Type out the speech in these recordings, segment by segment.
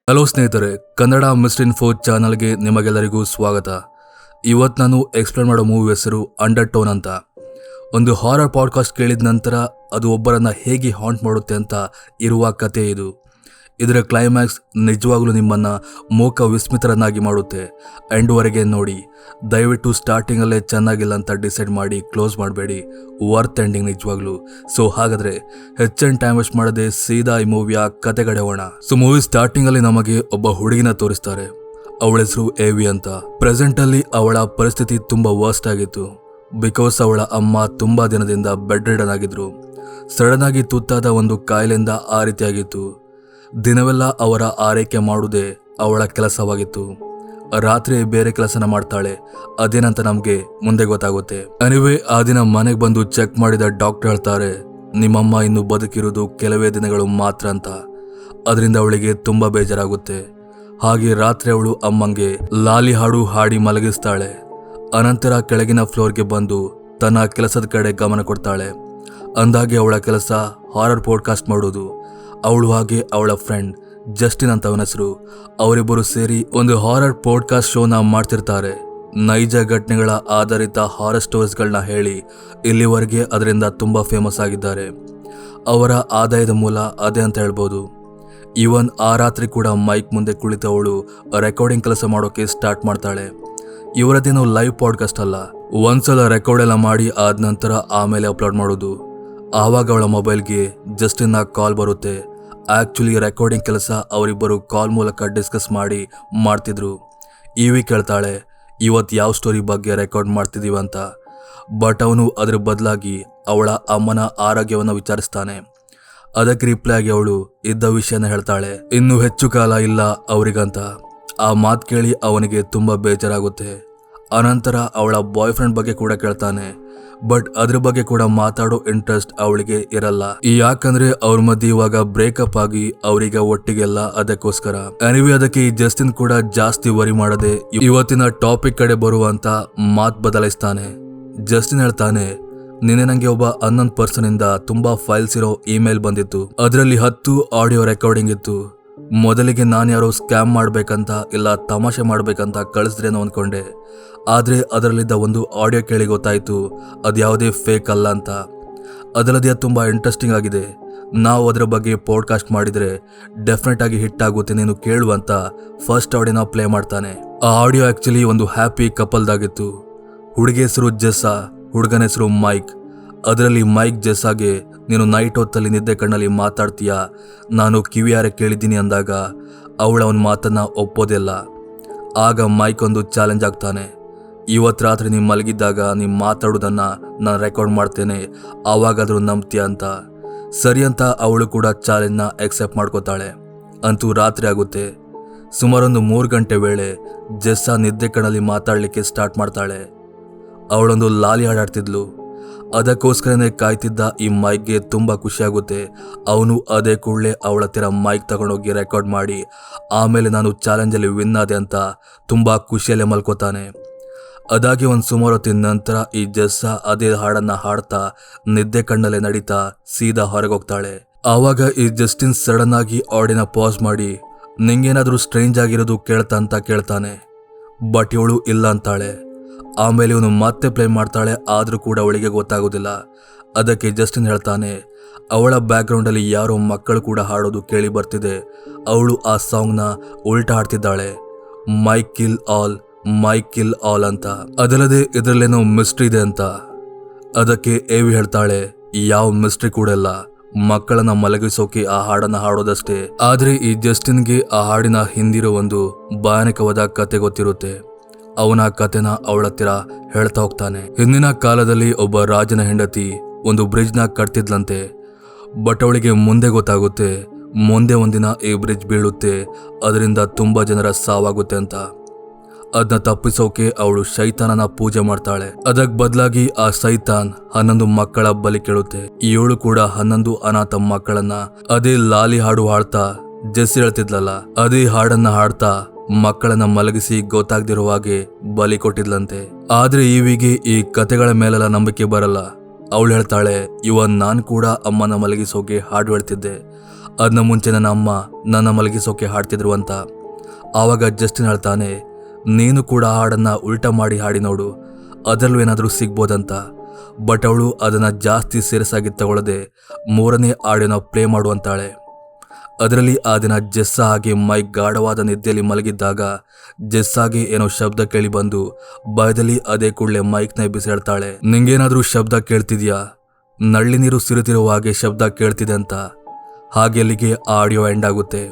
Hello ಸ್ನೇಹಿತರೆ, Kannada mister info ಚಾನಲ್ಗೆ ನಿಮಗೆಲ್ಲರಿಗೂ ಸ್ವಾಗತ. ಇವತ್ತು ನಾನು ಎಕ್ಸ್ಪ್ಲೇನ್ ಮಾಡೋ ಮೂವಿ ಹೆಸರು ಅಂಡರ್ ಟೋನ್ ಅಂತ. ಒಂದು ಹಾರರ್ ಪಾಡ್ಕಾಸ್ಟ್ ಕೇಳಿದ ನಂತರ ಅದು ಒಬ್ಬರನ್ನ ಹೇಗೆ ಹಾಂಟ್ ಮಾಡುತ್ತೆ ಅಂತ ಇರುವ ಕತೆ ಇದು. ಇದರ ಕ್ಲೈಮ್ಯಾಕ್ಸ್ ನಿಜವಾಗ್ಲೂ ನಿಮ್ಮನ್ನು ಮೂಕ ವಿಸ್ಮಿತರನ್ನಾಗಿ ಮಾಡುತ್ತೆ. ಎಂಡ್ವರೆಗೆ ನೋಡಿ. ದಯವಿಟ್ಟು ಸ್ಟಾರ್ಟಿಂಗಲ್ಲೇ ಚೆನ್ನಾಗಿಲ್ಲ ಅಂತ ಡಿಸೈಡ್ ಮಾಡಿ ಕ್ಲೋಸ್ ಮಾಡಬೇಡಿ. ವರ್ತ್ ಎಂಡಿಂಗ್ ನಿಜವಾಗ್ಲೂ. ಸೊ ಹಾಗಾದರೆ ಹೆಚ್ಚಿನ ಟೈಮ್ ವೇಸ್ಟ್ ಮಾಡದೆ ಸೀದಾ ಈ ಮೂವಿಯ ಕತೆಗಡೆ ಹೋಗೋಣ. ಸೊ ಮೂವಿ ಸ್ಟಾರ್ಟಿಂಗಲ್ಲಿ ನಮಗೆ ಒಬ್ಬ ಹುಡುಗಿನ ತೋರಿಸ್ತಾರೆ. ಅವಳ ಹೆಸರು ಎವಿ ಅಂತ. ಪ್ರೆಸೆಂಟಲ್ಲಿ ಅವಳ ಪರಿಸ್ಥಿತಿ ತುಂಬ ವರ್ಸ್ಟ್ ಆಗಿತ್ತು. ಬಿಕಾಸ್ ಅವಳ ಅಮ್ಮ ತುಂಬ ದಿನದಿಂದ ಬೆಡ್ ರಿಡನ್ ಆಗಿದ್ರು. ಸಡನ್ ಆಗಿ ತುತ್ತಾದ ಒಂದು ಕಾಯಿಲೆಯಿಂದ ಆ ರೀತಿಯಾಗಿತ್ತು. ದಿನವೆಲ್ಲ ಅವರ ಆರೈಕೆ ಮಾಡುವುದೇ ಅವಳ ಕೆಲಸವಾಗಿತ್ತು. ರಾತ್ರಿ ಬೇರೆ ಕೆಲಸನ ಮಾಡ್ತಾಳೆ. ಅದೇನಂತ ನಮಗೆ ಮುಂದೆ ಗೊತ್ತಾಗುತ್ತೆ. ಅನಿವೇ ಆ ದಿನ ಮನೆಗೆ ಬಂದು ಚೆಕ್ ಮಾಡಿದ ಡಾಕ್ಟರ್ ಹೇಳ್ತಾರೆ, ನಿಮ್ಮಮ್ಮ ಇನ್ನು ಬದುಕಿರೋದು ಕೆಲವೇ ದಿನಗಳು ಮಾತ್ರ ಅಂತ. ಅದರಿಂದ ಅವಳಿಗೆ ತುಂಬ ಬೇಜಾರಾಗುತ್ತೆ. ಹಾಗೆ ರಾತ್ರಿ ಅವಳು ಅಮ್ಮಂಗೆ ಲಾಲಿ ಹಾಡು ಹಾಡಿ ಮಲಗಿಸ್ತಾಳೆ. ಅನಂತರ ಕೆಳಗಿನ ಫ್ಲೋರ್ಗೆ ಬಂದು ತನ್ನ ಕೆಲಸದ ಕಡೆ ಗಮನ ಕೊಡ್ತಾಳೆ. ಅಂದಾಗೆ ಅವಳ ಕೆಲಸ ಹಾರರ್ ಪಾಡ್ಕಾಸ್ಟ್ ಮಾಡೋದು. ಅವಳು ಹಾಗೆ ಅವಳ ಫ್ರೆಂಡ್ ಜಸ್ಟಿನ್ ಅಂತ ಅವನ ಹೆಸರು. ಅವರಿಬ್ಬರು ಸೇರಿ ಒಂದು ಹಾರರ್ ಪಾಡ್ಕಾಸ್ಟ್ ಶೋನ ಮಾಡ್ತಿರ್ತಾರೆ. ನೈಜ ಘಟನೆಗಳ ಆಧಾರಿತ ಹಾರರ್ ಸ್ಟೋರೀಸ್ಗಳನ್ನ ಹೇಳಿ ಇಲ್ಲಿವರೆಗೆ ಅದರಿಂದ ತುಂಬ ಫೇಮಸ್ ಆಗಿದ್ದಾರೆ. ಅವರ ಆದಾಯದ ಮೂಲ ಅದೇ ಅಂತ ಹೇಳ್ಬೋದು. ಈವನ್ ಆ ರಾತ್ರಿ ಕೂಡ ಮೈಕ್ ಮುಂದೆ ಕುಳಿತವಳು ರೆಕಾರ್ಡಿಂಗ್ ಕೆಲಸ ಮಾಡೋಕೆ ಸ್ಟಾರ್ಟ್ ಮಾಡ್ತಾಳೆ. ಇವರದೇನು ಲೈವ್ ಪಾಡ್ಕಾಸ್ಟ್ ಅಲ್ಲ. ಒಂದ್ಸಲ ರೆಕಾರ್ಡ್ ಎಲ್ಲ ಮಾಡಿ ಆದ ನಂತರ ಆಮೇಲೆ ಅಪ್ಲೋಡ್ ಮಾಡೋದು. ಆವಾಗ ಅವಳ ಮೊಬೈಲ್ಗೆ ಜಸ್ಟಿನ್ನ ಕಾಲ್ ಬರುತ್ತೆ. ಆ್ಯಕ್ಚುಲಿ ರೆಕಾರ್ಡಿಂಗ್ ಕೆಲಸ ಅವರಿಬ್ಬರು ಕಾಲ್ ಮೂಲಕ ಡಿಸ್ಕಸ್ ಮಾಡಿ ಮಾಡ್ತಿದ್ರು. ಇವಿ ಕೇಳ್ತಾಳೆ, ಇವತ್ತು ಯಾವ ಸ್ಟೋರಿ ಬಗ್ಗೆ ರೆಕಾರ್ಡ್ ಮಾಡ್ತಿದ್ದೀವಿ ಅಂತ. ಬಟ್ ಅವನು ಅದ್ರ ಬದಲಾಗಿ ಅವಳ ಅಮ್ಮನ ಆರೋಗ್ಯವನ್ನು ವಿಚಾರಿಸ್ತಾನೆ. ಅದಕ್ಕೆ ರಿಪ್ಲೈ ಆಗಿ ಅವಳು ಇದ್ದ ವಿಷಯನ ಹೇಳ್ತಾಳೆ. ಇನ್ನೂ ಹೆಚ್ಚು ಕಾಲ ಇಲ್ಲ ಅವರಿಗಂತ. ಆ ಮಾತು ಕೇಳಿ ಅವನಿಗೆ ತುಂಬ ಬೇಜಾರಾಗುತ್ತೆ. ಅನಂತರ ಅವಳ ಬಾಯ್ ಫ್ರೆಂಡ್ ಬಗ್ಗೆ ಕೂಡ ಕೇಳ್ತಾನೆ. ಬಟ್ ಅದ್ರ ಬಗ್ಗೆ ಕೂಡ ಮಾತಾಡೋ ಇಂಟ್ರೆಸ್ಟ್ ಅವಳಿಗೆ ಇರಲ್ಲ. ಯಾಕಂದ್ರೆ ಅವ್ರ ಮಧ್ಯೆ ಇವಾಗ ಬ್ರೇಕಪ್ ಆಗಿ ಅವರಿಗೆ ಒಟ್ಟಿಗೆಲ್ಲ. ಅದಕ್ಕೋಸ್ಕರ ಅನಿವಿ ಅದಕ್ಕೆ ಈ ಜಸ್ಟಿನ್ ಕೂಡ ಜಾಸ್ತಿ ವರಿ ಮಾಡದೆ ಇವತ್ತಿನ ಟಾಪಿಕ್ ಕಡೆ ಬರುವಂತ ಮಾತ್ ಬದಲಾಯಿಸ್ತಾನೆ. ಜಸ್ಟಿನ್ ಹೇಳ್ತಾನೆ, ನಿನ್ನೆ ನಂಗೆ ಒಬ್ಬ ಅನ್ನೊಂದು ಪರ್ಸನ್ ಇಂದ ತುಂಬಾ ಫೈಲ್ಸ್ ಇರೋ ಇಮೇಲ್ ಬಂದಿತ್ತು. ಅದರಲ್ಲಿ 10 ಆಡಿಯೋ ರೆಕಾರ್ಡಿಂಗ್ ಇತ್ತು. ಮೊದಲಿಗೆ ನಾನು ಯಾರೋ ಸ್ಕ್ಯಾಮ್ ಮಾಡ್ಬೇಕಂತ ಇಲ್ಲ ತಮಾಷೆ ಮಾಡ್ಬೇಕಂತ ಕಳಿಸಿದ್ರೇನೋ ಅನ್ಕೊಂಡೆ. ಆದರೆ ಅದರಲ್ಲಿದ್ದ ಒಂದು ಆಡಿಯೋ ಕೇಳಿ ಗೊತ್ತಾಯಿತು ಅದ್ಯಾವುದೇ ಫೇಕ್ ಅಲ್ಲ ಅಂತ. ಅದರದೇ ತುಂಬ ಇಂಟ್ರೆಸ್ಟಿಂಗ್ ಆಗಿದೆ. ನಾವು ಅದರ ಬಗ್ಗೆ ಪಾಡ್ಕಾಸ್ಟ್ ಮಾಡಿದರೆ ಡೆಫಿನೆಟ್ ಆಗಿ ಹಿಟ್ ಆಗುತ್ತೆ, ನೀನು ಕೇಳು ಅಂತ ಫಸ್ಟ್ ಆಡಿಯೋನ ಪ್ಲೇ ಮಾಡ್ತಾನೆ. ಆ ಆಡಿಯೋ ಆ್ಯಕ್ಚುಲಿ ಒಂದು ಹ್ಯಾಪಿ ಕಪಲ್ದಾಗಿತ್ತು. ಹುಡುಗಿ ಹೆಸರು ಜೆಸ್ಸಾ, ಹುಡುಗನ ಹೆಸರು ಮೈಕ್. ಅದರಲ್ಲಿ ಮೈಕ್ ಜೆಸ್ಸಾಗೆ, ನೀನು ನೈಟ್ ಹೊತ್ತಲ್ಲಿ ನಿದ್ದೆ ಕಣ್ಣಲ್ಲಿ ಮಾತಾಡ್ತೀಯಾ, ನಾನು ಕಿವಿಯಾರೆ ಕೇಳಿದ್ದೀನಿ ಅಂದಾಗ ಅವಳ ಅವನ ಮಾತನ್ನು ಒಪ್ಪೋದಿಲ್ಲ. ಆಗ ಮೈಕ್ ಒಂದು ಚಾಲೆಂಜ್ ಆಗ್ತಾನೆ. ಇವತ್ತು ರಾತ್ರಿ ನೀವು ಮಲಗಿದ್ದಾಗ ನೀವು ಮಾತಾಡೋದನ್ನು ನಾನು ರೆಕಾರ್ಡ್ ಮಾಡ್ತೇನೆ, ಆವಾಗಾದರೂ ನಂಬ್ತೀಯ ಅಂತ. ಸರಿ ಅಂತ ಅವಳು ಕೂಡ ಚಾಲೆಂಜ್ನ ಎಕ್ಸೆಪ್ಟ್ ಮಾಡ್ಕೋತಾಳೆ. ಅಂತೂ ರಾತ್ರಿ ಆಗುತ್ತೆ. ಸುಮಾರೊಂದು 3 ಗಂಟೆ ವೇಳೆ ಜೆಸ್ಸಾ ನಿದ್ದೆ ಕಣ್ಣಲ್ಲಿ ಮಾತಾಡಲಿಕ್ಕೆ ಸ್ಟಾರ್ಟ್ ಮಾಡ್ತಾಳೆ. ಅವಳೊಂದು ಲಾಲಿ ಹಾಡಾಡ್ತಿದ್ಲು. ಅದಕ್ಕೋಸ್ಕರನೇ ಕಾಯ್ತಿದ್ದ ಈ ಮೈಕ್ಗೆ ತುಂಬ ಖುಷಿಯಾಗುತ್ತೆ. ಅವನು ಅದೇ ಕೂಡಲೇ ಅವಳ ಹತ್ತಿರ ಮೈಕ್ ತಗೊಂಡೋಗಿ ರೆಕಾರ್ಡ್ ಮಾಡಿ ಆಮೇಲೆ ನಾನು ಚಾಲೆಂಜಲ್ಲಿ ವಿನ್ ಆದೆ ಅಂತ ತುಂಬ ಖುಷಿಯಲ್ಲೇ ಮಲ್ಕೋತಾನೆ. ಅದಾಗಿ ಒಂದು ಸುಮಾರು ಹೊತ್ತಿನ ನಂತರ ಈ ಜೆಸ್ಸಾ ಅದೇ ಹಾಡನ್ನು ಹಾಡ್ತಾ ನಿದ್ದೆ ಕಣ್ಣಲ್ಲೇ ನಡೀತಾ ಸೀದಾ ಹೊರಗೆ ಹೋಗ್ತಾಳೆ. ಆವಾಗ ಈ ಜಸ್ಟಿನ್ ಸಡನ್ ಆಗಿ ಆಡಿಯೋನ ಪಾಸ್ ಮಾಡಿ, ನಿಂಗೇನಾದರೂ ಸ್ಟ್ರೇಂಜ್ ಆಗಿರೋದು ಕೇಳ್ತಾ ಅಂತ ಕೇಳ್ತಾನೆ. ಬಟ್ ಇವಳು ಇಲ್ಲ ಅಂತಾಳೆ. ಆಮೇಲೆ ಇವನು ಮತ್ತೆ ಪ್ಲೇ ಮಾಡ್ತಾಳೆ. ಆದರೂ ಕೂಡ ಅವಳಿಗೆ ಗೊತ್ತಾಗೋದಿಲ್ಲ. ಅದಕ್ಕೆ ಜಸ್ಟಿನ್ ಹೇಳ್ತಾನೆ, ಅವಳ ಬ್ಯಾಕ್ಗ್ರೌಂಡಲ್ಲಿ ಯಾರೋ ಮಕ್ಕಳು ಕೂಡ ಹಾಡೋದು ಕೇಳಿ ಬರ್ತಿದೆ. ಅವಳು ಆ ಸಾಂಗ್ನ ಉಲ್ಟಾ ಹಾಡ್ತಿದ್ದಾಳೆ, mic kill all, mic kill all ಅಂತ. ಅದಲ್ಲದೆ ಇದರಲ್ಲೇನೋ ಮಿಸ್ಟ್ರಿ ಇದೆ ಅಂತ. ಅದಕ್ಕೆ ಎವಿ ಹೇಳ್ತಾಳೆ, ಯಾವ ಮಿಸ್ಟ್ರಿ ಕೂಡ ಇಲ್ಲ, ಮಕ್ಕಳನ್ನ ಮಲಗಿಸೋಕೆ ಆ ಹಾಡನ್ನ ಹಾಡೋದಷ್ಟೇ. ಆದ್ರೆ ಈ ಜಸ್ಟಿನ್ಗೆ ಆ ಹಾಡಿನ ಹಿಂದಿರೋ ಒಂದು ಭಯಾನಕವಾದ ಕತೆ ಗೊತ್ತಿರುತ್ತೆ. ಅವನ ಕತೆನ ಅವಳ ಹತ್ತಿರ ಹೇಳ್ತಾ ಹೋಗ್ತಾನೆ. ಹಿಂದಿನ ಕಾಲದಲ್ಲಿ ಒಬ್ಬ ರಾಜನ ಹೆಂಡತಿ ಒಂದು ಬ್ರಿಡ್ಜ್ನ ಕಟ್ತಿದ್ಲಂತೆ. ಬಟ್ ಅವಳಿಗೆ ಮುಂದೆ ಗೊತ್ತಾಗುತ್ತೆ ಮುಂದೆ ಒಂದಿನ ಈ ಬ್ರಿಡ್ಜ್ ಬೀಳುತ್ತೆ, ಅದರಿಂದ ತುಂಬಾ ಜನರ ಸಾವಾಗುತ್ತೆ ಅಂತ. ಅದನ್ನ ತಪ್ಪಿಸೋಕೆ ಅವಳು ಶೈತಾನನ ಪೂಜೆ ಮಾಡ್ತಾಳೆ. ಅದಕ್ ಬದಲಾಗಿ ಆ ಸೈತಾನ್ 11 ಮಕ್ಕಳ ಬಲಿ ಕೇಳುತ್ತೆ. ಇವಳು ಕೂಡ 11 ಅನಾಥ ಮಕ್ಕಳನ್ನ ಅದೇ ಲಾಲಿ ಹಾಡು ಹಾಡ್ತಾ, ಜೆಸ್ಸಿ ಹೇಳ್ತಿದ್ಲಲ್ಲ ಅದೇ ಹಾಡನ್ನ ಹಾಡ್ತಾ ಮಕ್ಕಳನ್ನ ಮಲಗಿಸಿ ಗೊತ್ತಾಗ್ದಿರೋ ಹಾಗೆ ಬಲಿ ಕೊಟ್ಟಿದ್ಲಂತೆ. ಆದ್ರೆ ಇವಿಗೆ ಈ ಕತೆಗಳ ಮೇಲೆಲ್ಲ ನಂಬಿಕೆ ಬರಲ್ಲ. ಅವಳು ಹೇಳ್ತಾಳೆ, ಇವನ್ ನಾನು ಕೂಡ ಅಮ್ಮನ ಮಲಗಿಸೋಕೆ ಹಾಡು ಹೇಳ್ತಿದ್ದೆ, ಅದನ್ನ ಮುಂಚೆ ನನ್ನ ಅಮ್ಮ ನನ್ನ ಮಲಗಿಸೋಕೆ ಹಾಡ್ತಿದ್ರು ಅಂತ. ಆವಾಗ ಜಸ್ಟಿನ್ ಹೇಳ್ತಾನೆ, ನೀನು ಕೂಡ ಹಾಡನ್ನು ಉಲ್ಟಾ ಮಾಡಿ ಹಾಡಿ ನೋಡು, ಅದರಲ್ಲೂ ಏನಾದರೂ ಸಿಗ್ಬೋದಂತ. ಬಟ್ ಅವಳು ಅದನ್ನು ಜಾಸ್ತಿ ಸೀರಿಯಸ್ಸಾಗಿ ತಗೊಳ್ಳದೆ 3ನೇ ಆಡಿಯೋನ ಪ್ಲೇ ಮಾಡುವಂತಾಳೆ. ಅದರಲ್ಲಿ ಆ ದಿನ ಜೆಸ್ಸಾ ಹಾಗೆ ಮೈಕ್ ಗಾಢವಾದ ನಿದ್ದೆಯಲ್ಲಿ ಮಲಗಿದ್ದಾಗ ಜೆಸ್ಸಾಗೆ ಏನೋ ಶಬ್ದ ಕೇಳಿ ಬಂದು ಭಯದಲ್ಲಿ ಅದೇ ಕೂಡಲೇ ಮೈಕ್ನ ಎಬ್ಬಿಸಿ ಹೇಳ್ತಾಳೆ, ನಿಂಗೇನಾದರೂ ಶಬ್ದ ಕೇಳ್ತಿದ್ಯಾ? ನಳ್ಳಿ ನೀರು ಸಿರುತ್ತಿರುವ ಹಾಗೆ ಶಬ್ದ ಕೇಳ್ತಿದೆ ಅಂತ. ಹಾಗೆ ಅಲ್ಲಿಗೆ ಆ ಆಡಿಯೋ ಎಂಡ್ ಆಗುತ್ತೆ.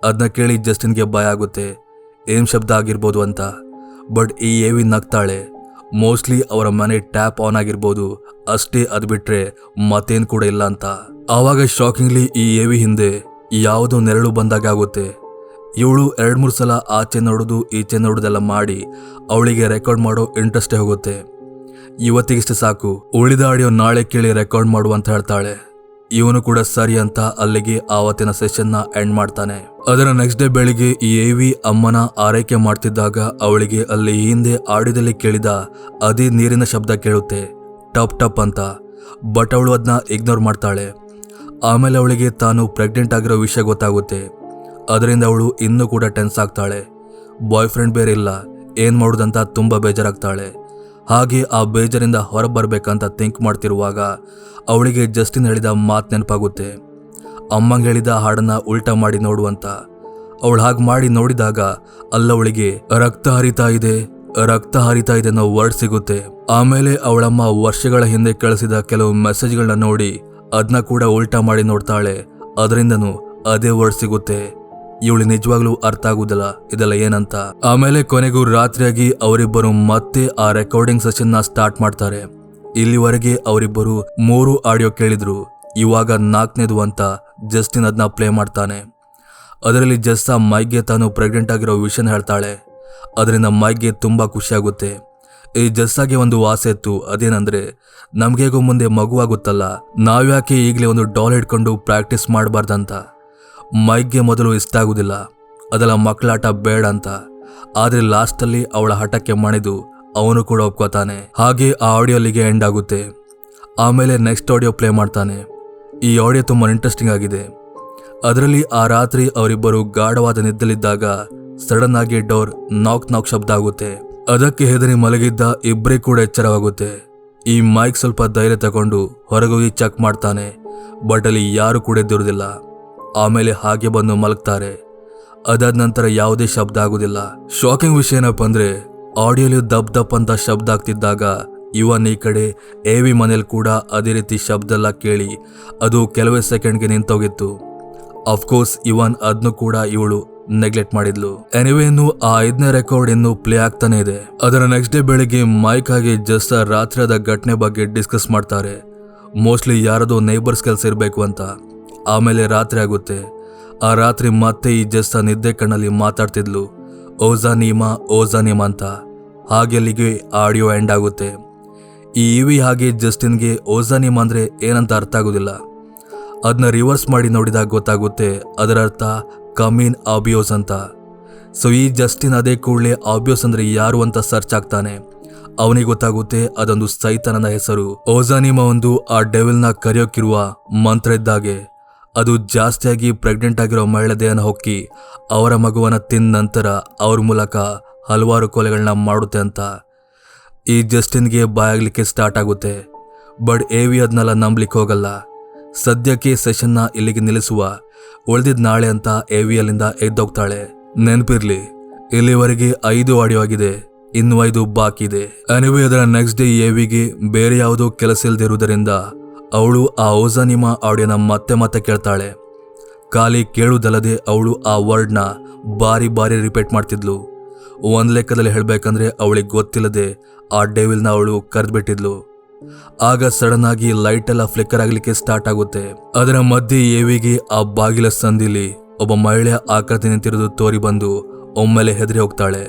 ಅದನ್ನ ಕೇಳಿ ಜಸ್ಟಿನ್ಗೆ ಭಯ ಆಗುತ್ತೆ, ಏನು ಶಬ್ದ ಆಗಿರ್ಬೋದು ಅಂತ. ಬಟ್ ಈ ಏವಿ ನಗ್ತಾಳೆ, ಮೋಸ್ಟ್ಲಿ ಅವರ ಮನೆ ಟ್ಯಾಪ್ ಆನ್ ಆಗಿರ್ಬೋದು ಅಷ್ಟೇ, ಅದು ಬಿಟ್ರೆ ಮತ್ತೇನು ಕೂಡ ಇಲ್ಲ ಅಂತ. ಆವಾಗ ಶಾಕಿಂಗ್ಲಿ ಈ ಏವಿ ಹಿಂದೆ ಯಾವುದೋ ನೆರಳು ಬಂದಾಗ ಆಗುತ್ತೆ. ಇವಳು 2-3 ಸಲ ಆಚೆ ನೋಡೋದು ಈಚೆ ನೋಡೋದೆಲ್ಲ ಮಾಡಿ ಅವಳಿಗೆ ರೆಕಾರ್ಡ್ ಮಾಡೋ ಇಂಟ್ರೆಸ್ಟೇ ಹೋಗುತ್ತೆ. ಇವತ್ತಿಗಿಷ್ಟು ಸಾಕು, ಉಳಿದ ಆಡಿಯೋ ನಾಳೆ ಕೇಳಿ ರೆಕಾರ್ಡ್ ಮಾಡುವಂತ ಹೇಳ್ತಾಳೆ. ಇವನು ಕೂಡ ಸರಿ ಅಂತ ಅಲ್ಲಿಗೆ ಆವತ್ತಿನ ಸೆಷನ್ನ ಎಂಡ್ ಮಾಡ್ತಾನೆ. ಅದರ ನೆಕ್ಸ್ಟ್ ಡೇ ಬೆಳಿಗ್ಗೆ ಈ ಏವಿ ಅಮ್ಮನ ಆರೈಕೆ ಮಾಡ್ತಿದ್ದಾಗ ಅವಳಿಗೆ ಅಲ್ಲಿ ಹಿಂದೆ ಆಡಿಯೋದಲ್ಲಿ ಕೇಳಿದ ಅದೇ ನೀರಿನ ಶಬ್ದ ಕೇಳುತ್ತೆ, ಟಪ್ ಟಪ್ ಅಂತ. ಬಟ್ ಅವಳು ಅದನ್ನ ಇಗ್ನೋರ್ ಮಾಡ್ತಾಳೆ. ಆಮೇಲೆ ಅವಳಿಗೆ ತಾನು ಪ್ರೆಗ್ನೆಂಟ್ ಆಗಿರೋ ವಿಷಯ ಗೊತ್ತಾಗುತ್ತೆ. ಅದರಿಂದ ಅವಳು ಇನ್ನೂ ಕೂಡ ಟೆನ್ಸ್ ಆಗ್ತಾಳೆ. ಬಾಯ್ ಫ್ರೆಂಡ್ ಬೇರೆ ಇಲ್ಲ, ಏನು ಮಾಡೋದಂತ ತುಂಬ ಬೇಜಾರಾಗ್ತಾಳೆ. ಹಾಗೆ ಆ ಬೇಜಾರಿಂದ ಹೊರಬರ್ಬೇಕಂತ ಥಿಂಕ್ ಮಾಡ್ತಿರುವಾಗ ಅವಳಿಗೆ ಜಸ್ಟಿನ್ ಹೇಳಿದ ಮಾತು ನೆನಪಾಗುತ್ತೆ, ಅಮ್ಮಂಗೆ ಹೇಳಿದ ಹಾಡನ್ನು ಉಲ್ಟಾ ಮಾಡಿ ನೋಡುವಂತ. ಅವಳು ಹಾಗೆ ಮಾಡಿ ನೋಡಿದಾಗ ಅಲ್ಲವಳಿಗೆ ರಕ್ತ ಹರಿತಾ ಇದೆ ಅನ್ನೋ ವರ್ಡ್ ಸಿಗುತ್ತೆ. ಆಮೇಲೆ ಅವಳಮ್ಮ ವರ್ಷಗಳ ಹಿಂದೆ ಕಳಿಸಿದ ಕೆಲವು ಮೆಸೇಜ್ಗಳನ್ನ ನೋಡಿ ಅದನ್ನ ಕೂಡ ಉಲ್ಟಾ ಮಾಡಿ ನೋಡ್ತಾಳೆ. ಅದರಿಂದನೂ ಅದೇ ವರ್ಡ್ ಸಿಗುತ್ತೆ. ಇವಳು ನಿಜವಾಗ್ಲೂ ಅರ್ಥ ಆಗುದಿಲ್ಲ ಇದೆಲ್ಲ ಏನಂತ. ಆಮೇಲೆ ಕೊನೆಗೂ ರಾತ್ರಿಯಾಗಿ ಅವರಿಬ್ಬರು ಮತ್ತೆ ಆ ರೆಕಾರ್ಡಿಂಗ್ ಸೆಷನ್ನ ಸ್ಟಾರ್ಟ್ ಮಾಡ್ತಾರೆ. ಇಲ್ಲಿವರೆಗೆ ಅವರಿಬ್ಬರು 3 ಆಡಿಯೋ ಕೇಳಿದ್ರು, ಇವಾಗ 4ನೇದು ಅಂತ ಜಸ್ಟಿನ್ ಅದನ್ನ ಪ್ಲೇ ಮಾಡ್ತಾನೆ. ಅದರಲ್ಲಿ ಜಸ್ಸಾ ಮೈಕ್ಗೆ ತಾನು ಪ್ರೆಗ್ನೆಂಟ್ ಆಗಿರೋ ವಿಷಯನ ಹೇಳ್ತಾಳೆ. ಅದರಿಂದ ಮೈಕ್ಗೆ ತುಂಬ ಖುಷಿಯಾಗುತ್ತೆ. ಈ ಜಸ್ಸಾಗೆ ಒಂದು ಆಸೆ ಇತ್ತು, ಅದೇನಂದ್ರೆ ನಮ್ಗೇಗೋ ಮುಂದೆ ಮಗುವಾಗುತ್ತಲ್ಲ, ನಾವ್ಯಾಕೆ ಈಗಲೇ ಒಂದು ಡಾಲ್ ಹಿಡ್ಕೊಂಡು ಪ್ರಾಕ್ಟೀಸ್ ಮಾಡಬಾರ್ದಂತ. ಮೈಕ್ಗೆ ಮೊದಲು ಇಷ್ಟ ಆಗುದಿಲ್ಲ, ಅದೆಲ್ಲ ಮಕ್ಕಳಾಟ ಬೇಡ ಅಂತ. ಆದರೆ ಲಾಸ್ಟಲ್ಲಿ ಅವಳ ಹಠಕ್ಕೆ ಮಣಿದು ಅವನು ಕೂಡ ಒಪ್ಕೋತಾನೆ. ಹಾಗೆ ಆ ಆಡಿಯೋಲಿಗೆ ಎಂಡ್ ಆಗುತ್ತೆ. ಆಮೇಲೆ ನೆಕ್ಸ್ಟ್ ಆಡಿಯೋ ಪ್ಲೇ ಮಾಡ್ತಾನೆ. ಈ ಆಡಿಯೋ ತುಂಬ ಇಂಟ್ರೆಸ್ಟಿಂಗ್ ಆಗಿದೆ. ಅದರಲ್ಲಿ ಆ ರಾತ್ರಿ ಅವರಿಬ್ಬರು ಗಾಢವಾದ ನಿದ್ದಲಿದ್ದಾಗ ಸಡನ್ ಆಗಿ ಡೋರ್ ನಾಕ್ ಶಬ್ದ ಆಗುತ್ತೆ. ಅದಕ್ಕೆ ಹೆದರಿ ಮಲಗಿದ್ದ ಇಬ್ಬರೇ ಕೂಡ ಎಚ್ಚರವಾಗುತ್ತೆ. ಈ ಮೈಕ್ ಸ್ವಲ್ಪ ಧೈರ್ಯ ತಗೊಂಡು ಹೊರಗೋಗಿ ಚೆಕ್ ಮಾಡ್ತಾನೆ. ಬಟ್ ಅಲ್ಲಿ ಯಾರು ಕೂಡ ಎದ್ದಿರೋದಿಲ್ಲ. ಆಮೇಲೆ ಹಾಗೆ ಬಂದು ಮಲಗ್ತಾರೆ. ಅದಾದ ನಂತರ ಯಾವುದೇ ಶಬ್ದ ಆಗುದಿಲ್ಲ. ಶಾಕಿಂಗ್ ವಿಷಯ ಏನಪ್ಪ ಅಂದ್ರೆ ಆಡಿಯೋಲಿ ದಪ್ ಅಂತ ಶಬ್ದ ಆಗ್ತಿದ್ದಾಗ ಇವನ್ ಈ ಕಡೆ ಏವಿ ಮನೇಲಿ ಕೂಡ ಅದೇ ರೀತಿ ಶಬ್ದ ಎಲ್ಲ ಕೇಳಿ ಅದು ಕೆಲವೇ ಸೆಕೆಂಡ್ಗೆ ನಿಂತೋಗಿತ್ತು. ಅಫ್ಕೋರ್ಸ್ ಇವನ್ ಅದನ್ನು ಕೂಡ ಇವಳು ನೆಗ್ಲೆಕ್ಟ್ ಮಾಡಿದ್ಲು. ಎನಿವೇ ಇನ್ನು ಆ 5ನೇ ರೆಕಾರ್ಡ್ ಇನ್ನು ಪ್ಲೇ ಆಗ್ತಾನೆ ಇದೆ. ಅದರ ನೆಕ್ಸ್ಟ್ ಡೇ ಬೆಳಿಗ್ಗೆ ಮೈಕ್ ಆಗಿ ಜಸ್ಸಾ ರಾತ್ರಿಯಾದ ಘಟನೆ ಬಗ್ಗೆ ಡಿಸ್ಕಸ್ ಮಾಡ್ತಾರೆ. ಮೋಸ್ಟ್ಲಿ ಯಾರದೋ ನೇಬರ್ಸ್ ಕೆಲಸ ಇರಬೇಕು ಅಂತ. ಆಮೇಲೆ ರಾತ್ರಿ ಆಗುತ್ತೆ. ಆ ರಾತ್ರಿ ಮತ್ತೆ ಈ ಜಸ್ಸಾ ನಿದ್ದೆ ಕಣ್ಣಲ್ಲಿ ಮಾತಾಡ್ತಿದ್ಲು, ಓಜಾನೀಮಾ ಅಂತ. ಹಾಗೆ ಅಲ್ಲಿಗೆ ಆಡಿಯೋ ಎಂಡ್ ಆಗುತ್ತೆ. ಈ ಇವಿ ಹಾಗೆ ಜಸ್ಟಿನ್ಗೆ ಓಜಾನೀಮಾ ಅಂದ್ರೆ ಏನಂತ ಅರ್ಥ ಆಗೋದಿಲ್ಲ. ಅದನ್ನ ರಿವರ್ಸ್ ಮಾಡಿ ನೋಡಿದಾಗ ಗೊತ್ತಾಗುತ್ತೆ ಅದರ ಅರ್ಥ ಕಮೀನ್ ಆಬಿಯೋಸ್ ಅಂತ. ಸೊ ಈ ಜಸ್ಟಿನ್ ಅದೇ ಕೂಡಲೇ ಆಬಿಯೋಸ್ ಅಂದ್ರೆ ಯಾರು ಅಂತ ಸರ್ಚ್ ಆಗ್ತಾನೆ. ಅವನಿಗೆ ಗೊತ್ತಾಗುತ್ತೆ ಅದೊಂದು ಸೈತಾನನ ಹೆಸರು. ಓಜಾನಿಮಾ ಒಂದು ಆ ಡೆವಿಲ್ನ ಕರೆಯೋಕಿರುವ ಮಂತ್ರ ಇದ್ದಾಗೆ. ಅದು ಜಾಸ್ತಿಯಾಗಿ ಪ್ರೆಗ್ನೆಂಟ್ ಆಗಿರೋ ಮಹಿಳೆ ದೇಹನ ಹೊಕ್ಕಿ ಅವರ ಮಗುವನ್ನ ತಿಂದ ನಂತರ ಅವ್ರ ಮೂಲಕ ಹಲವಾರು ಕೊಲೆಗಳನ್ನ ಮಾಡುತ್ತೆ ಅಂತ. ಈ ಜಸ್ಟಿನ್ಗೆ ಬಾಯಾಗ್ಲಿಕ್ಕೆ ಸ್ಟಾರ್ಟ್ ಆಗುತ್ತೆ. ಬಟ್ ಏವಿ ಅದನ್ನೆಲ್ಲ ನಂಬಲಿಕ್ಕೆ ಹೋಗಲ್ಲ. ಸದ್ಯಕ್ಕೆ ಸೆಷನ್ನ ಇಲ್ಲಿಗೆ ನಿಲ್ಲಿಸುವ, ಉಳಿದಿದ್ ನಾಳೆ ಅಂತ ಏವಿ ಅಲ್ಲಿಂದ ಎದ್ದೋಗ್ತಾಳೆ. ನೆನಪಿರ್ಲಿ, ಇಲ್ಲಿವರೆಗೆ 5 ಆಡಿಯೋ ಆಗಿದೆ, ಇನ್ನು 5 ಬಾಕಿ ಇದೆ. ಎನಿವೇ ಅದರ ನೆಕ್ಸ್ಟ್ ಡೇ ಏವಿಗೆ ಬೇರೆ ಯಾವುದೋ ಕೆಲಸ ಇಲ್ದಿರುವುದರಿಂದ ಅವಳು ಆ ಓಜಾನಿಮಾ ಆಡಿಯೋನ ಮತ್ತೆ ಕೇಳ್ತಾಳೆ. ಖಾಲಿ ಕೇಳುವುದಲ್ಲದೆ ಅವಳು ಆ ವರ್ಡ್ನ ಬಾರಿ ರಿಪೀಟ್ ಮಾಡ್ತಿದ್ಲು. ಒಂದ್ ಲೆಕ್ಕದಲ್ಲಿ ಹೇಳ್ಬೇಕಂದ್ರೆ ಅವಳಿಗೆ ಗೊತ್ತಿಲ್ಲದೆ ಆ ಡೆವಿಲ್ನ ಅವಳು ಕರೆದ್ಬಿಟ್ಟಿದ್ಲು. ಆಗ ಸಡನ್ ಆಗಿ ಲೈಟ್ ಎಲ್ಲ ಫ್ಲಿಕ್ಕರ್ ಆಗ್ಲಿಕ್ಕೆ ಸ್ಟಾರ್ಟ್ ಆಗುತ್ತೆ. ಅದರ ಮಧ್ಯೆ ಏವಿಗೆ ಆ ಬಾಗಿಲ ಸಂದಿಲಿ ಒಬ್ಬ ಮಹಿಳೆಯ ಆಕೃತಿ ನಿಂತಿರೋದು ತೋರಿ ಬಂದು ಒಮ್ಮೆಲೆ ಹೆದರಿ ಹೋಗ್ತಾಳೆ.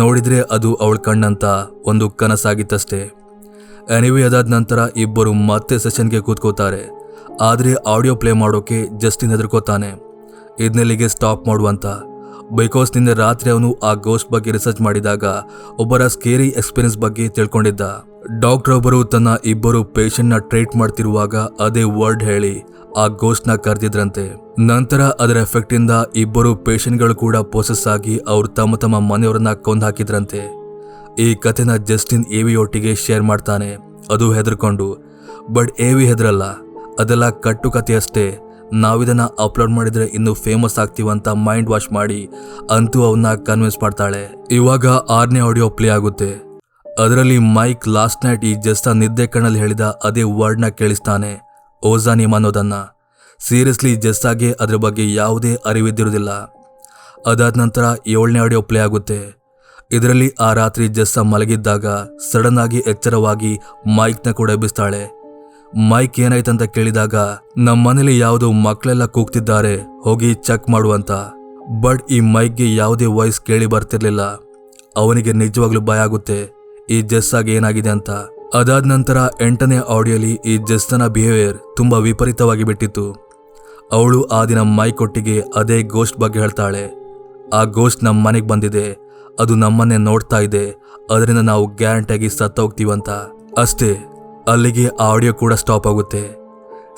ನೋಡಿದ್ರೆ ಅದು ಅವಳ ಕಣ್ಣಂತ ಒಂದು ಕನಸಾಗಿತ್ತಷ್ಟೇ. ಎನಿವೇ ಅದಾದ ನಂತರ ಇಬ್ಬರು ಮತ್ತೆ ಸೆಷನ್ಗೆ ಕೂತ್ಕೋತಾರೆ. ಆದ್ರೆ ಆಡಿಯೋ ಪ್ಲೇ ಮಾಡೋಕೆ ಜಸ್ಟಿನ್ ಹೆದರ್ಕೋತಾನೆ ಇದನ್ನೆಲ್ಲಿಗೆ ಸ್ಟಾಪ್ ಮಾಡುವಂತ. ಬಿಕಾಸ್ ನಿನ್ನೆ ರಾತ್ರಿ ಅವನು ಆ ಗೋಸ್ಟ್ ಬಗ್ಗೆ ರಿಸರ್ಚ್ ಮಾಡಿದಾಗ ಒಬ್ಬರ ಸ್ಕೇರಿ ಎಕ್ಸ್ಪೀರಿಯನ್ಸ್ ಬಗ್ಗೆ ತಿಳ್ಕೊಂಡಿದ್ದ. ಡಾಕ್ಟರ್ ಒಬ್ಬರು ತನ್ನ ಇಬ್ಬರು ಪೇಷಂಟ್ನ ಟ್ರೀಟ್ ಮಾಡ್ತಿರುವಾಗ ಅದೇ ವರ್ಡ್ ಹೇಳಿ ಆ ಗೋಸ್ಟ್ನ ಕರೆದಿದ್ರಂತೆ. ನಂತರ ಅದರ ಎಫೆಕ್ಟ್ ಇಂದ ಇಬ್ಬರು ಪೇಷಂಟ್ಗಳು ಕೂಡ ಪೋಸೆಸ್ ಆಗಿ ಅವ್ರು ತಮ್ಮ ತಮ್ಮ ಮನೆಯವರನ್ನ ಕೊಂದು ಹಾಕಿದ್ರಂತೆ. ಈ ಕಥೆನ ಜಸ್ಟಿನ್ ಎವಿ ಒಟ್ಟಿಗೆ ಶೇರ್ ಮಾಡ್ತಾನೆ, ಅದು ಹೆದರ್ಕೊಂಡು. ಬಟ್ ಎವಿ ಹೆದರಲ್ಲ, ಅದೆಲ್ಲ ಕಟ್ಟು ಕಥೆ ಅಷ್ಟೇ, ನಾವಿದನ್ನ ಅಪ್ಲೋಡ್ ಮಾಡಿದ್ರೆ ಇನ್ನು ಫೇಮಸ್ ಆಗ್ತೀವಂತ ಮೈಂಡ್ ವಾಶ್ ಮಾಡಿ ಅಂತೂ ಅವನ್ನ ಕನ್ವಿನ್ಸ್ ಮಾಡ್ತಾಳೆ. ಇವಾಗ 6ನೇ ಆಡಿಯೋ ಪ್ಲೇ ಆಗುತ್ತೆ. ಅದರಲ್ಲಿ ಮೈಕ್ ಲಾಸ್ಟ್ ನೈಟ್ ಈ ಜಸ್ಟ ನಿದ್ದೆ ಕಣ್ಣಲ್ಲಿ ಹೇಳಿದ ಅದೇ ವರ್ಡ್ನ ಕೇಳಿಸ್ತಾನೆ, ಓಜಾನಿಯಮ್ ಅನ್ನೋದನ್ನ. ಸೀರಿಯಸ್ಲಿ ಜಸ್ಟಾಗೆ ಅದ್ರ ಬಗ್ಗೆ ಯಾವುದೇ ಅರಿವಿದ್ದಿರೋದಿಲ್ಲ. ಅದಾದ ನಂತರ 7ನೇ ಆಡಿಯೋ ಪ್ಲೇ ಆಗುತ್ತೆ. ಇದರಲ್ಲಿ ಆ ರಾತ್ರಿ ಜಸ್ಸ ಮಲಗಿದ್ದಾಗ ಸಡನ್ ಆಗಿ ಎಚ್ಚರವಾಗಿ ಮೈಕ್ನ ಕೂಡ ಎಬ್ಬಿಸ್ತಾಳೆ. ಮೈಕ್ ಏನಾಯ್ತಂತ ಕೇಳಿದಾಗ, ನಮ್ಮ ಮನೇಲಿ ಯಾವುದೋ ಮಕ್ಕಳೆಲ್ಲ ಕೂಗ್ತಿದ್ದಾರೆ, ಹೋಗಿ ಚೆಕ್ ಮಾಡುವಂತ. ಬಟ್ ಈ ಮೈಕ್ಗೆ ಯಾವುದೇ ವಾಯ್ಸ್ ಕೇಳಿ ಬರ್ತಿರ್ಲಿಲ್ಲ. ಅವನಿಗೆ ನಿಜವಾಗ್ಲೂ ಭಯ ಆಗುತ್ತೆ ಈ ಜಸ್ಸಾಗೆ ಏನಾಗಿದೆ ಅಂತ. ಅದಾದ ನಂತರ 8ನೇ ಆಡಿಯೋಲಿ ಈ ಜಸ್ಸನ ಬಿಹೇವಿಯರ್ ತುಂಬಾ ವಿಪರೀತವಾಗಿ ಬಿಟ್ಟಿತ್ತು. ಅವಳು ಆ ದಿನ ಮೈಕ್ ಒಟ್ಟಿಗೆ ಅದೇ ಗೋಸ್ಟ್ ಬಗ್ಗೆ ಹೇಳ್ತಾಳೆ. ಆ ಗೋಸ್ಟ್ ನಮ್ಮ ಮನೆಗೆ ಬಂದಿದೆ, ಅದು ನಮ್ಮನ್ನೇ ನೋಡ್ತಾ ಇದೆ, ಅದರಿಂದ ನಾವು ಗ್ಯಾರಂಟಿಯಾಗಿ ಸತ್ತೋಗ್ತೀವಂತ. ಅಷ್ಟೇ, ಅಲ್ಲಿಗೆ ಆ ಆಡಿಯೋ ಕೂಡ ಸ್ಟಾಪ್ ಆಗುತ್ತೆ.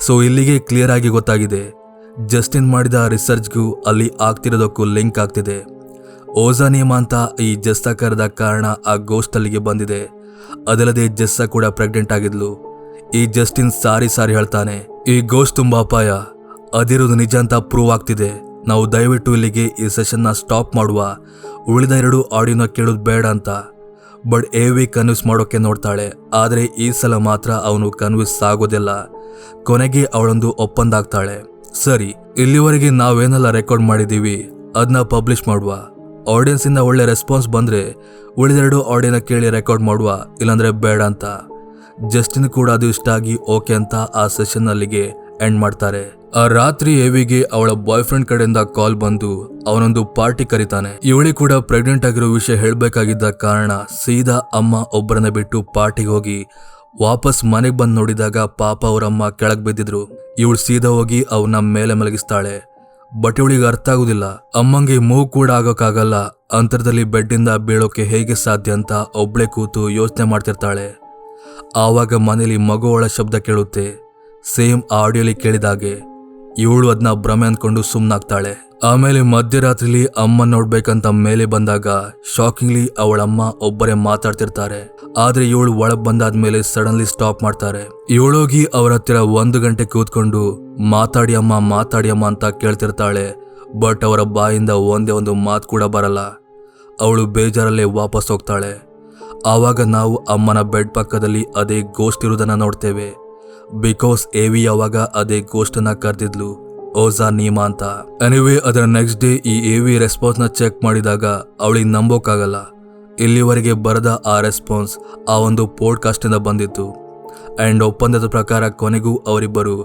ಸೊ ಇಲ್ಲಿಗೆ ಕ್ಲಿಯರ್ ಆಗಿ ಗೊತ್ತಾಗಿದೆ, ಜಸ್ಟಿನ್ ಮಾಡಿದ ರಿಸರ್ಚ್ಗೂ ಅಲ್ಲಿ ಆಗ್ತಿರೋದಕ್ಕೂ ಲಿಂಕ್ ಆಗ್ತಿದೆ. ಓಜಾನಿಯಮ್ ಅಂತ ಈ ಜಸ್ಸ ಕರೆದ ಕಾರಣ ಆ ಗೋಸ್ಟ್ ಅಲ್ಲಿಗೆ ಬಂದಿದೆ. ಅದಲ್ಲದೆ ಜಸ್ಸ ಕೂಡ ಪ್ರೆಗ್ನೆಂಟ್ ಆಗಿದ್ಲು. ಈ ಜಸ್ಟಿನ್ ಸಾರಿ ಹೇಳ್ತಾನೆ, ಈ ಗೋಸ್ಟ್ ತುಂಬಾ ಅಪಾಯ, ಅದಿರೋದು ನಿಜ ಅಂತ ಪ್ರೂವ್ ಆಗ್ತಿದೆ. ನಾವು ದಯವಿಟ್ಟು ಇಲ್ಲಿಗೆ ಈ ಸೆಷನ್ನ ಸ್ಟಾಪ್ ಮಾಡುವ, ಉಳಿದ 2 ಆಡಿಯೋನ ಕೇಳೋದು ಬೇಡ ಅಂತ. ಬಟ್ ಎವಿ ಕನ್ವಿನ್ಸ್ ಮಾಡೋಕೆ ನೋಡ್ತಾಳೆ, ಆದರೆ ಈ ಸಲ ಮಾತ್ರ ಅವನು ಕನ್ವಿನ್ಸ್ ಆಗೋದಿಲ್ಲ. ಕೊನೆಗೆ ಅವಳೊಂದು ಒಪ್ಪಂದ ಆಗ್ತಾಳೆ. ಸರಿ, ಇಲ್ಲಿವರೆಗೆ ನಾವೇನೆಲ್ಲ ರೆಕಾರ್ಡ್ ಮಾಡಿದ್ದೀವಿ ಅದನ್ನ ಪಬ್ಲಿಷ್ ಮಾಡುವ, ಆಡಿಯನ್ಸ್ ಇಂದ ಒಳ್ಳೆ ರೆಸ್ಪಾನ್ಸ್ ಬಂದ್ರೆ ಉಳಿದ 2 ಆಡಿಯೋನ ಕೇಳಿ ರೆಕಾರ್ಡ್ ಮಾಡುವ, ಇಲ್ಲಾಂದ್ರೆ ಬೇಡ ಅಂತ. ಜಸ್ಟಿನ್ ಕೂಡ ಅದು ಇಷ್ಟ ಆಗಿ ಓಕೆ ಅಂತ ಆ ಸೆಷನ್ ಅಲ್ಲಿಗೆ ಎಂಡ್ ಮಾಡ್ತಾರೆ. ಆ ರಾತ್ರಿ ಎವಿಗೆ ಅವಳ ಬಾಯ್ ಫ್ರೆಂಡ್ ಕಡೆಯಿಂದ ಕಾಲ್ ಬಂದು ಅವನೊಂದು ಪಾರ್ಟಿ ಕರೀತಾನೆ. ಇವಳಿ ಕೂಡ ಪ್ರೆಗ್ನೆಂಟ್ ಆಗಿರೋ ವಿಷಯ ಹೇಳ್ಬೇಕಾಗಿದ್ದ ಕಾರಣ ಸೀದಾ ಅಮ್ಮ ಒಬ್ಬರನ್ನ ಬಿಟ್ಟು ಪಾರ್ಟಿಗೆ ಹೋಗಿ ವಾಪಸ್ ಮನೆಗೆ ಬಂದು ನೋಡಿದಾಗ ಪಾಪ ಅವರಮ್ಮ ಕೆಳಗ್ ಬಿದ್ದಿದ್ರು. ಇವಳು ಸೀದಾ ಹೋಗಿ ಅವನ್ನ ಮೇಲೆ ಮಲಗಿಸ್ತಾಳೆ. ಬಟ್ ಇವಳಿಗೆ ಅರ್ಥ ಆಗುದಿಲ್ಲ, ಅಮ್ಮಂಗೆ ಮೂವ್ ಕೂಡ ಆಗೋಕ್ಕಾಗಲ್ಲ, ಅಂತರದಲ್ಲಿ ಬೆಡ್ಡಿಂದ ಬೀಳೋಕೆ ಹೇಗೆ ಸಾಧ್ಯ ಅಂತ ಒಬ್ಳೆ ಕೂತು ಯೋಚನೆ ಮಾಡ್ತಿರ್ತಾಳೆ. ಆವಾಗ ಮನೇಲಿ ಮಗುವಳ ಶಬ್ದ ಕೇಳುತ್ತೆ, ಸೇಮ್ ಆಡಿಯೋಲಿ ಕೇಳಿದಾಗೆ. ಇವಳು ಅದನ್ನ ಭ್ರಮೆ ಅಂದ್ಕೊಂಡು ಸುಮ್ಮನಾಗ್ತಾಳೆ. ಆಮೇಲೆ ಮಧ್ಯರಾತ್ರಿಲಿ ಅಮ್ಮ ನೋಡ್ಬೇಕಂತ ಮೇಲೆ ಬಂದಾಗ ಶಾಕಿಂಗ್ಲಿ ಅವಳಮ್ಮ ಒಬ್ಬರೇ ಮಾತಾಡ್ತಿರ್ತಾರೆ. ಆದ್ರೆ ಇವಳು ಒಳಗ್ ಬಂದಾದ್ಮೇಲೆ ಸಡನ್ಲಿ ಸ್ಟಾಪ್ ಮಾಡ್ತಾರೆ. ಇವಳೋಗಿ ಅವರ ಹತ್ತಿರ 1 ಗಂಟೆ ಕೂತ್ಕೊಂಡು ಮಾತಾಡಿ ಅಮ್ಮ ಅಂತ ಕೇಳ್ತಿರ್ತಾಳೆ. ಬಟ್ ಅವರ ಬಾಯಿಂದ ಒಂದೇ ಒಂದು ಮಾತು ಕೂಡ ಬರಲ್ಲ. ಅವಳು ಬೇಜಾರಲ್ಲೇ ವಾಪಸ್ ಹೋಗ್ತಾಳೆ. ಆವಾಗ ನಾವು ಅಮ್ಮನ ಬೆಡ್ ಪಕ್ಕದಲ್ಲಿ ಅದೇ ಗೋಸ್ಟ್ ಇರುವುದನ್ನ ನೋಡ್ತೇವೆ. ಬಿಕಾಸ್ ಎವಿ ಯಾವಾಗ ಅದೇ ಗೋಸ್ಟನ್ನ ಕರೆದಿದ್ಲು, ಓಜಾನಿಯಮ್ ಅಂತ. ಎನಿವೇ ಅದರ ನೆಕ್ಸ್ಟ್ ಡೇ ಈ ಎವಿ ರೆಸ್ಪಾನ್ಸ್ನ ಚೆಕ್ ಮಾಡಿದಾಗ ಅವಳಿಗೆ ನಂಬೋಕ್ಕಾಗಲ್ಲ. ಇಲ್ಲಿವರೆಗೆ ಬರದ ಆ ರೆಸ್ಪಾನ್ಸ್ ಆ ಒಂದು ಪಾಡ್ಕಾಸ್ಟ್ ಇಂದ ಬಂದಿತ್ತು. ಅಂಡ್ ಒಪ್ಪಂದದ ಪ್ರಕಾರ ಕೊನೆಗೂ ಅವರಿಬ್ಬರು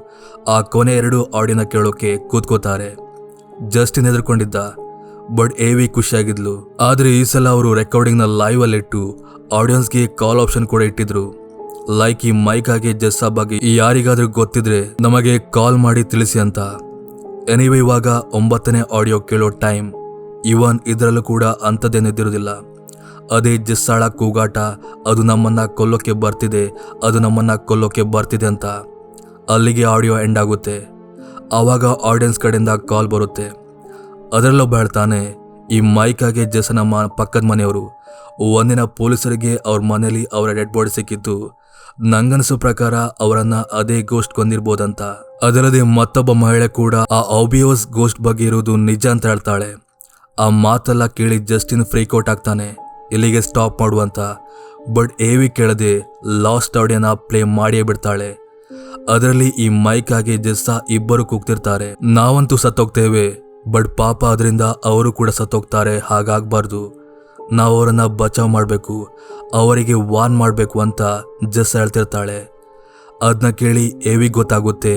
ಆ ಕೊನೆ 2 ಆಡಿಯೋನ ಕೇಳೋಕೆ ಕೂತ್ಕೋತಾರೆ. ಜಸ್ಟಿನ್ ಹೆದರ್ಕೊಂಡಿದ್ದ, ಬಟ್ ಎವಿ ಖುಷಿಯಾಗಿದ್ಲು. ಆದ್ರೆ ಈ ಸಲ ಅವರು ರೆಕಾರ್ಡಿಂಗ್ನ ಲೈವ್ ಅಲ್ಲಿಟ್ಟು ಆಡಿಯನ್ಸ್ಗೆ ಕಾಲ್ ಆಪ್ಷನ್ ಕೂಡ ಇಟ್ಟಿದ್ರು. ಲೈಕ್ ಈ ಮೈಕ್ ಆಗಿ ಜಸ್ಸ ಬಗ್ಗೆ ಯಾರಿಗಾದ್ರೂ ಗೊತ್ತಿದ್ರೆ ನಮಗೆ ಕಾಲ್ ಮಾಡಿ ತಿಳಿಸಿ ಅಂತ. ಎನಿವೇ ಇವಾಗ 9ನೇ ಆಡಿಯೋ ಕೇಳೋ ಟೈಮ್. ಇವನ್ ಇದರಲ್ಲೂ ಕೂಡ ಅಂಥದ್ದೇನಿದ್ದಿರೋದಿಲ್ಲ. ಅದೇ ಜಸ್ಸಾಳ ಕೂಗಾಟ, ಅದು ನಮ್ಮನ್ನ ಕೊಲ್ಲೋಕೆ ಬರ್ತಿದೆ ಅಂತ. ಅಲ್ಲಿಗೆ ಆಡಿಯೋ ಎಂಡ್ ಆಗುತ್ತೆ. ಆವಾಗ ಆಡಿಯನ್ಸ್ ಕಡೆಯಿಂದ ಕಾಲ್ ಬರುತ್ತೆ. ಅದರಲ್ಲೊಬ್ಬ ಹೇಳ್ತಾನೆ, ಈ ಮೈಕ್ ಆಗಿ ಜಸ್ಸನ ಪಕ್ಕದ ಮನೆಯವರು ಒಂದಿನ ಪೊಲೀಸರಿಗೆ ಅವ್ರ ಮನೇಲಿ ಅವರ ಡೆಡ್ ಬಾಡಿ ಸಿಕ್ಕಿತ್ತು. ನಂಗನ್ಸೋ ಪ್ರಕಾರ ಅವರನ್ನ ಅದೇ ಗೋಸ್ಟ್ ಕೊಂದಿರ್ಬೋದಂತ. ಅದಲ್ಲದೆ ಮತ್ತೊಬ್ಬ ಮಹಿಳೆ ಕೂಡ ಆ ಆಬ್ವಿಯಸ್ ಗೋಸ್ಟ್ ಬಗ್ಗೆ ಇರುವುದು ನಿಜ ಅಂತ ಹೇಳ್ತಾಳೆ. ಆ ಮಾತೆಲ್ಲ ಕೇಳಿ ಜಸ್ಟಿನ್ ಫ್ರೀಕ್ಔಟ್ ಆಗ್ತಾನೆ, ಇಲ್ಲಿಗೆ ಸ್ಟಾಪ್ ಮಾಡುವಂತ. ಬಟ್ ಎವಿ ಕೇಳದೆ ಲಾಸ್ಟ್ ಆಡಿಯೋನ ಪ್ಲೇ ಮಾಡಿಯೇ ಬಿಡ್ತಾಳೆ. ಅದರಲ್ಲಿ ಈ ಮೈಕ್ ಆಗಿ ಜಸ್ಸ ಇಬ್ಬರು ಕೂಗ್ತಿರ್ತಾರೆ, ನಾವಂತೂ ಸತ್ತೋಗ್ತೇವೆ, ಬಟ್ ಪಾಪ ಅದರಿಂದ ಅವರು ಕೂಡ ಸತ್ತೋಗ್ತಾರೆ, ಹಾಗಾಗ್ಬಾರ್ದು, ನಾವು ಅವರನ್ನ ಬಚಾವ್ ಮಾಡಬೇಕು, ಅವರಿಗೆ ವಾರ್ನ್ ಮಾಡಬೇಕು ಅಂತ ಜಸ್ಸ ಹೇಳ್ತಿರ್ತಾಳೆ. ಅದನ್ನ ಕೇಳಿ ಎವಿ ಗೊತ್ತಾಗುತ್ತೆ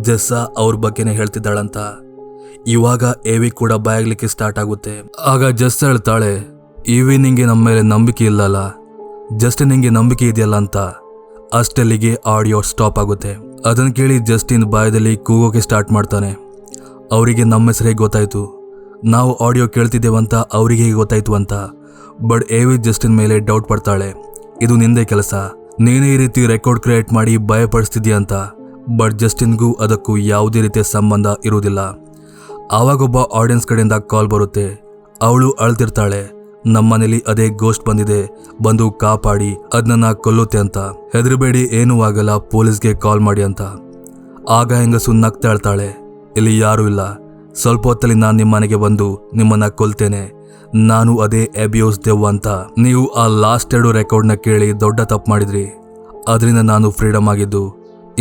ಜಸ್ಸ ಅವ್ರ ಬಗ್ಗೆನೇ ಹೇಳ್ತಿದ್ದಾಳಂತ. ಇವಾಗ ಎವಿ ಕೂಡ ಬಾಯಾಗ್ಲಿಕ್ಕೆ ಸ್ಟಾರ್ಟ್ ಆಗುತ್ತೆ. ಆಗ ಜಸ್ಸ ಹೇಳ್ತಾಳೆ, ಇವಿ ನಿಂಗೆ ನಮ್ಮ ಮೇಲೆ ನಂಬಿಕೆ ಇಲ್ಲಲ್ಲ, ಜಸ್ಟ್ ನಿಂಗೆ ನಂಬಿಕೆ ಇದೆಯಲ್ಲ ಅಂತ. ಅಷ್ಟಲ್ಲಿಗೆ ಆಡಿಯೋ ಸ್ಟಾಪ್ ಆಗುತ್ತೆ. ಅದನ್ನ ಕೇಳಿ ಜಸ್ಟಿನ್ ಬಾಯದಲ್ಲಿ ಕೂಗೋಕೆ ಸ್ಟಾರ್ಟ್ ಮಾಡ್ತಾನೆ. ಅವರಿಗೆ ನಮ್ಮ ಹೆಸರೇ ಗೊತ್ತಾಯ್ತು, ನಾವು ಆಡಿಯೋ ಕೇಳ್ತಿದ್ದೇವಂತ ಅವರಿಗೆ ಗೊತ್ತಾಯ್ತು ಅಂತ. ಬಟ್ ಎವಿ ಜಸ್ಟಿನ್ ಮೇಲೆ ಡೌಟ್ ಪಡ್ತಾಳೆ, ಇದು ನಿಂದೇ ಕೆಲಸ, ನೀನೇ ಈ ರೀತಿ ರೆಕಾರ್ಡ್ ಕ್ರಿಯೇಟ್ ಮಾಡಿ ಭಯಪಡಿಸ್ತಿದ್ಯಾ ಅಂತ. ಬಟ್ ಜಸ್ಟಿನ್ಗೂ ಅದಕ್ಕೂ ಯಾವುದೇ ರೀತಿಯ ಸಂಬಂಧ ಇರುವುದಿಲ್ಲ. ಆವಾಗೊಬ್ಬ ಆಡಿಯನ್ಸ್ ಕಡೆಯಿಂದ ಕಾಲ್ ಬರುತ್ತೆ. ಅವಳು ಅಳ್ತಿರ್ತಾಳೆ, ನಮ್ಮನೇಲಿ ಅದೇ ಗೋಸ್ಟ್ ಬಂದಿದೆ, ಬಂದು ಕಾಪಾಡಿ, ಅದನ್ನ ಕೊಲ್ಲುತ್ತೆ ಅಂತ. ಹೆದರಬೇಡಿ, ಏನೂ ಆಗಲ್ಲ, ಪೊಲೀಸ್ಗೆ ಕಾಲ್ ಮಾಡಿ ಅಂತ. ಆಗ ಹೆಂಗಸು ನಗ್ತಾ ಹೇಳ್ತಾಳೆ, ಇಲ್ಲಿ ಯಾರೂ ಇಲ್ಲ, ಸ್ವಲ್ಪ ಹೊತ್ತಲ್ಲಿ ನಾನು ನಿಮ್ಮ ಮನೆಗೆ ಬಂದು ನಿಮ್ಮನ್ನ ಕೊಲ್ತೇನೆ, ನಾನು ಅದೇ ಅಬ್ಯೂಸ್ ದೆವ್ವ ಅಂತ. ನೀವು ಆ ಲಾಸ್ಟ್ 2 ರೆಕಾರ್ಡ್ನ ಕೇಳಿ ದೊಡ್ಡ ತಪ್ಪು ಮಾಡಿದ್ರಿ, ಅದರಿಂದ ನಾನು ಫ್ರೀಡಮ್ ಆಗಿದ್ದು,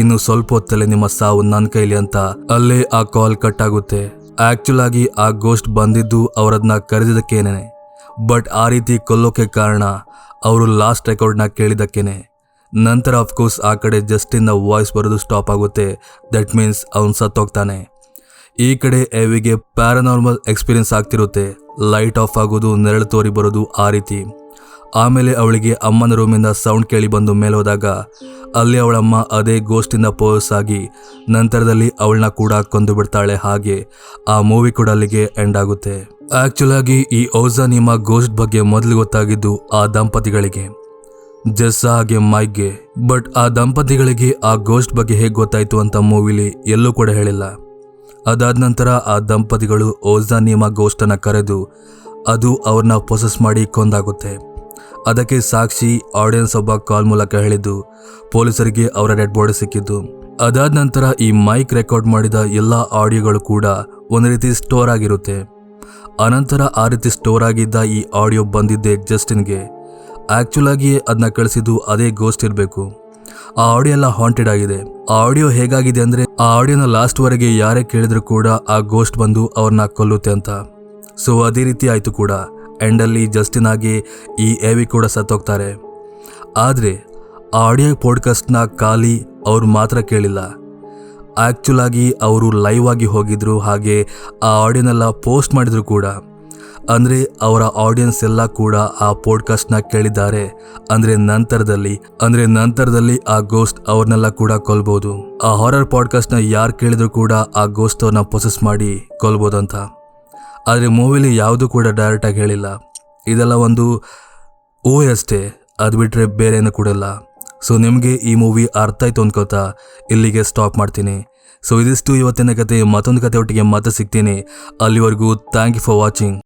ಇನ್ನು ಸ್ವಲ್ಪ ಹೊತ್ತಲ್ಲೇ ನಿಮ್ಮ ಸಾವು ನನ್ನ ಕೈಲಿ ಅಂತ. ಅಲ್ಲೇ ಆ ಕಾಲ್ ಕಟ್ ಆಗುತ್ತೆ. ಆಕ್ಚುಲ್ ಆಗಿ ಆ ಗೋಸ್ಟ್ ಬಂದಿದ್ದು ಅವರದನ್ನ ಕರೆದಿದ್ದಕ್ಕೇನೆ, ಬಟ್ ಆ ರೀತಿ ಕೊಲ್ಲೋಕೆ ಕಾರಣ ಅವರು ಲಾಸ್ಟ್ ರೆಕಾರ್ಡ್ನ ಕೇಳಿದ್ದಕ್ಕೇನೆ. ನಂತರ ಅಫ್ಕೋರ್ಸ್ ಆ ಕಡೆ ಜಸ್ಟಿನ್ನ ವಾಯ್ಸ್ ಬರೋದು ಸ್ಟಾಪ್ ಆಗುತ್ತೆ. ದಟ್ ಮೀನ್ಸ್ ಅವನು ಸತ್ತೋಗ್ತಾನೆ. ಈ ಕಡೆ ಎವಿಗೆ ಪ್ಯಾರಾನಾರ್ಮಲ್ ಎಕ್ಸ್ಪೀರಿಯನ್ಸ್ ಆಗ್ತಿರುತ್ತೆ. ಲೈಟ್ ಆಫ್ ಆಗೋದು, ನೆರಳು ತೋರಿ ಬರೋದು, ಆ ರೀತಿ. ಆಮೇಲೆ ಅವಳಿಗೆ ಅಮ್ಮನ ರೂಮಿಂದ ಸೌಂಡ್ ಕೇಳಿ ಬಂದು ಮೇಲೋದಾಗ ಅಲ್ಲಿ ಅವಳಮ್ಮ ಅದೇ ಗೋಸ್ಟಿಂದ ಪೋಸ್ ಆಗಿ ನಂತರದಲ್ಲಿ ಅವಳನ್ನ ಕೂಡ ಕೊಂದು ಬಿಡ್ತಾಳೆ. ಹಾಗೆ ಆ ಮೂವಿ ಕೂಡ ಅಲ್ಲಿಗೆ ಎಂಡ್ ಆಗುತ್ತೆ. ಆಕ್ಚುಲ್ ಆಗಿ ಈ ಔಜಾನಿಮಾ ಗೋಸ್ಟ್ ಬಗ್ಗೆ ಮೊದಲು ಗೊತ್ತಾಗಿದ್ದು ಆ ದಂಪತಿಗಳಿಗೆ, ಜೆಸ್ಸಾ ಹಾಗೆ ಮೈಕ್ಗೆ. ಬಟ್ ಆ ದಂಪತಿಗಳಿಗೆ ಆ ಗೋಸ್ಟ್ ಬಗ್ಗೆ ಹೇಗೆ ಗೊತ್ತಾಯ್ತು ಅಂತ ಮೂವಿಲಿ ಎಲ್ಲೂ ಕೂಡ ಹೇಳಿಲ್ಲ. ಅದಾದ ನಂತರ ಆ ದಂಪತಿಗಳು ಔಜಾನಿಮಾ ಗೋಸ್ಟನ್ನು ಕರೆದು ಅದು ಅವ್ರನ್ನ ಪ್ರೊಸೆಸ್ ಮಾಡಿ ಕೊಂದಾಗುತ್ತೆ. ಅದಕ್ಕೆ ಸಾಕ್ಷಿ ಆಡಿಯನ್ಸ್ ಒಬ್ಬ ಕಾಲ್ ಮೂಲಕ ಹೇಳಿದ್ದು, ಪೊಲೀಸರಿಗೆ ಅವರ ಡೆಡ್ ಬಾಡಿ ಸಿಕ್ಕಿದ್ದು. ಅದಾದ ನಂತರ ಈ ಮೈಕ್ ರೆಕಾರ್ಡ್ ಮಾಡಿದ ಎಲ್ಲ ಆಡಿಯೋಗಳು ಕೂಡ ಒಂದು ರೀತಿ ಸ್ಟೋರ್ ಆಗಿರುತ್ತೆ. ಅನಂತರ ಆ ರೀತಿ ಸ್ಟೋರ್ ಆಗಿದ್ದ ಈ ಆಡಿಯೋ ಬಂದಿದ್ದೆ ಜಸ್ಟಿನ್ಗೆ. ಆಕ್ಚುಲ್ ಆಗಿ ಅದನ್ನ ಕಳಿಸಿದ್ದು ಅದೇ ಗೋಸ್ಟ್ ಇರಬೇಕು. ಆ ಆಡಿಯೋ ಎಲ್ಲ ಹಾಂಟೆಡ್ ಆಗಿದೆ. ಆ ಆಡಿಯೋ ಹೇಗಾಗಿದೆ ಅಂದ್ರೆ, ಆ ಆಡಿಯೋನ ಲಾಸ್ಟ್ ವರೆಗೆ ಯಾರೇ ಕೇಳಿದ್ರು ಕೂಡ ಆ ಗೋಸ್ಟ್ ಬಂದು ಅವ್ರನ್ನ ಕೊಲ್ಲುತ್ತೆ ಅಂತ. ಸೊ ಅದೇ ರೀತಿ ಆಯ್ತು ಕೂಡ. ಎಂಡಲ್ಲಿ ಜಸ್ಟಿನ್ ಆಗಿ ಈ ಎವಿ ಕೂಡ ಸತ್ತೋಗ್ತಾರೆ. ಆದರೆ ಆ ಆಡಿಯೋ ಪಾಡ್ಕಾಸ್ಟ್ನ ಖಾಲಿ ಅವ್ರು ಮಾತ್ರ ಕೇಳಿಲ್ಲ. ಆ್ಯಕ್ಚುಲ್ ಆಗಿ ಅವರು ಲೈವ್ ಆಗಿ ಹೋಗಿದ್ರು, ಹಾಗೆ ಆ ಆಡಿಯೋನೆಲ್ಲ ಪೋಸ್ಟ್ ಮಾಡಿದ್ರು ಕೂಡ. ಅಂದರೆ ಅವರ ಆಡಿಯನ್ಸ್ ಎಲ್ಲ ಕೂಡ ಆ ಪಾಡ್ಕಾಸ್ಟ್ನ ಕೇಳಿದ್ದಾರೆ. ಅಂದರೆ ನಂತರದಲ್ಲಿ ಆ ಗೋಸ್ಟ್ ಅವ್ರನ್ನೆಲ್ಲ ಕೂಡ ಕೊಲ್ಬೋದು. ಆ ಹಾರರ್ ಪಾಡ್ಕಾಸ್ಟ್ನ ಯಾರು ಕೇಳಿದ್ರು ಕೂಡ ಆ ಗೋಸ್ಟ್ ಅವ್ರನ್ನ ಪ್ರೊಸೆಸ್ ಮಾಡಿ ಕೊಲ್ಬೋದಂತ. ಆದರೆ ಮೂವಿಲಿ ಯಾವುದೂ ಕೂಡ ಡೈರೆಕ್ಟಾಗಿ ಹೇಳಿಲ್ಲ. ಇದೆಲ್ಲ ಒಂದು ಅಷ್ಟೇ, ಅದು ಬಿಟ್ಟರೆ ಬೇರೆ ಏನೂ ಕೂಡ ಇಲ್ಲ. ಸೊ ನಿಮಗೆ ಈ ಮೂವಿ ಅರ್ಥ ಆಯ್ತು ಅನ್ಕೋತಾ ಇಲ್ಲಿಗೆ ಸ್ಟಾಪ್ ಮಾಡ್ತೀನಿ. ಸೊ ಇದಿಷ್ಟು ಇವತ್ತಿನ ಕತೆ. ಮತ್ತೊಂದು ಕತೆ ಒಟ್ಟಿಗೆ ಮತ್ತೆ ಸಿಗ್ತೀನಿ. ಅಲ್ಲಿವರೆಗೂ ಥ್ಯಾಂಕ್ ಯು ಫಾರ್ ವಾಚಿಂಗ್.